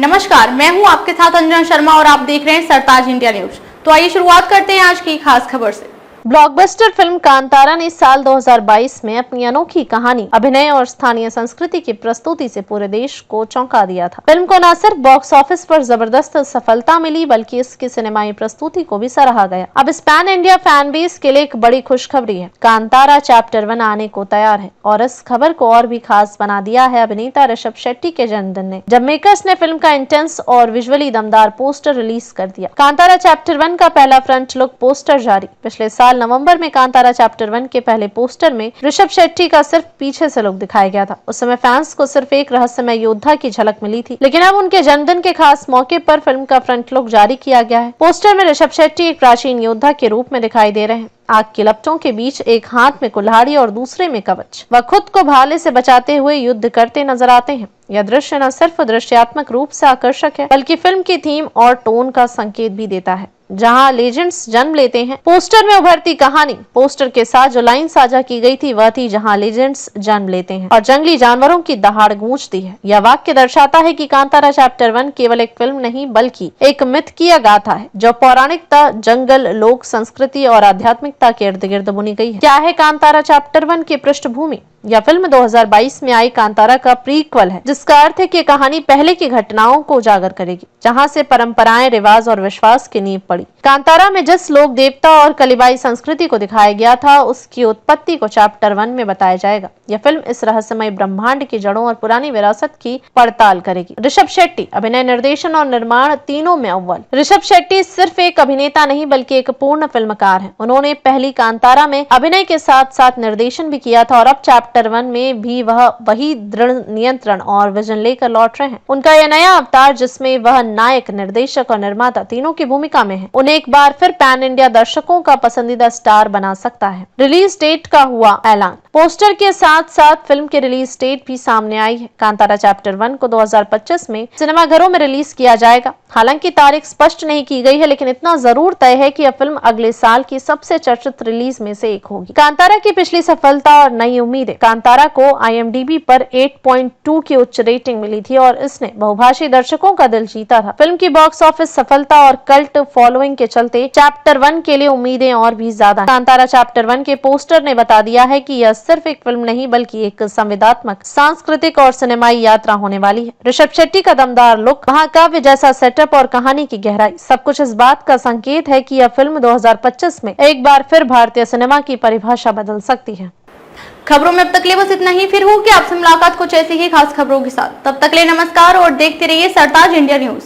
नमस्कार, मैं हूं आपके साथ अंजना शर्मा और आप देख रहे हैं सरताज इंडिया न्यूज। तो आइए शुरुआत करते हैं आज की खास खबर से। ब्लॉकबस्टर फिल्म कांतारा ने साल 2022 में अपनी अनोखी कहानी, अभिनय और स्थानीय संस्कृति की प्रस्तुति से पूरे देश को चौंका दिया था। फिल्म को न सिर्फ बॉक्स ऑफिस पर जबरदस्त सफलता मिली बल्कि इसकी सिनेमाई प्रस्तुति को भी सराहा गया। अब इस पैन इंडिया फैन बेस के लिए एक बड़ी खुशखबरी है। कांतारा चैप्टर 1 आने को तैयार है और इस खबर को और भी खास बना दिया है अभिनेता ऋषभ शेट्टी के जन्मदिन ने, जब मेकर्स ने फिल्म का इंटेंस और विजुअली दमदार पोस्टर रिलीज कर दिया। कांतारा चैप्टर 1 का पहला फ्रंट लुक पोस्टर जारी। पिछले साल नवंबर में कांतारा चैप्टर 1 के पहले पोस्टर में ऋषभ शेट्टी का सिर्फ पीछे से लुक दिखाया गया था। उस समय फैंस को सिर्फ एक रहस्यमय योद्धा की झलक मिली थी, लेकिन अब उनके जन्मदिन के खास मौके पर फिल्म का फ्रंट लुक जारी किया गया है। पोस्टर में ऋषभ शेट्टी एक प्राचीन योद्धा के रूप में दिखाई दे रहे हैं। आग की लपटों के बीच एक हाथ में कुल्हाड़ी और दूसरे में कवच। वह खुद को भाले से बचाते हुए युद्ध करते नजर आते हैं। यह दृश्य न सिर्फ दृश्यात्मक रूप से आकर्षक है बल्कि फिल्म की थीम और टोन का संकेत भी देता है, जहां लेजेंड्स जन्म लेते हैं। पोस्टर में उभरती कहानी। पोस्टर के साथ जो लाइन साझा की गई थी वह थी, जहां लेजेंड्स जन्म लेते हैं और जंगली जानवरों की दहाड़ गूंजती है। यह वाक्य दर्शाता है कि कांतारा चैप्टर 1 केवल एक फिल्म नहीं बल्कि एक मिथ की गाथा है, जो पौराणिकता, जंगल, लोक संस्कृति और आध्यात्मिकता के इर्द गिर्द बुनी गई है। क्या है कांतारा चैप्टर 1 की पृष्ठभूमि? यह फिल्म 2022 में आई कांतारा का प्रीक्वल है, जिसका अर्थ है कि कहानी पहले की घटनाओं को उजागर करेगी, जहां से परंपराएं, रिवाज और विश्वास की नींव पड़ी। कांतारा में जिस लोक देवता और कलिबाई संस्कृति को दिखाया गया था, उसकी उत्पत्ति को चैप्टर 1 में बताया जाएगा। यह फिल्म इस रहस्यमय ब्रह्मांड की जड़ों और पुरानी विरासत की पड़ताल करेगी। ऋषभ शेट्टी अभिनय, निर्देशन और निर्माण तीनों में अव्वल। ऋषभ शेट्टी सिर्फ एक अभिनेता नहीं बल्कि एक पूर्ण फिल्मकार है। उन्होंने पहली कांतारा में अभिनय के साथ साथ निर्देशन भी किया था और अब चैप्टर 1 में भी वह वही दृढ़ नियंत्रण और विजन लेकर लौट रहे हैं। उनका यह नया अवतार, जिसमें वह नायक, निर्देशक और निर्माता तीनों की भूमिका में है, उन्हें एक बार फिर पैन इंडिया दर्शकों का पसंदीदा स्टार बना सकता है। रिलीज डेट का हुआ ऐलान। पोस्टर के साथ साथ फिल्म की रिलीज डेट भी सामने आई है। कांतारा चैप्टर 1 को 2025 में सिनेमाघरों में रिलीज किया जाएगा। हालांकि तारीख स्पष्ट नहीं की गई है, लेकिन इतना जरूर तय है कि यह फिल्म अगले साल की सबसे चर्चित रिलीज में से एक होगी। कांतारा की पिछली सफलता और नई उम्मीदें। कांतारा को IMDb पर 8.2 की उच्च रेटिंग मिली थी और इसने बहुभाषी दर्शकों का दिल जीता था। फिल्म की बॉक्स ऑफिस सफलता और कल्ट फॉलोइंग के चलते चैप्टर 1 के लिए उम्मीदें और भी ज्यादा। कांतारा चैप्टर 1 के पोस्टर ने बता दिया है कि यह सिर्फ एक फिल्म नहीं बल्कि एक संवेदनात्मक, सांस्कृतिक और सिनेमाई यात्रा होने वाली है। ऋषभ शेट्टी का दमदार लुक, महाकाव्य जैसा सेटअप और कहानी की गहराई, सब कुछ इस बात का संकेत है कि यह फिल्म 2025 में एक बार फिर भारतीय सिनेमा की परिभाषा बदल सकती है। खबरों में अब तक ले बस इतना ही। फिर होगी आपसे मुलाकात कुछ ऐसी ही खास खबरों के साथ। तब तक ले नमस्कार और देखते रहिए सरताज इंडिया न्यूज।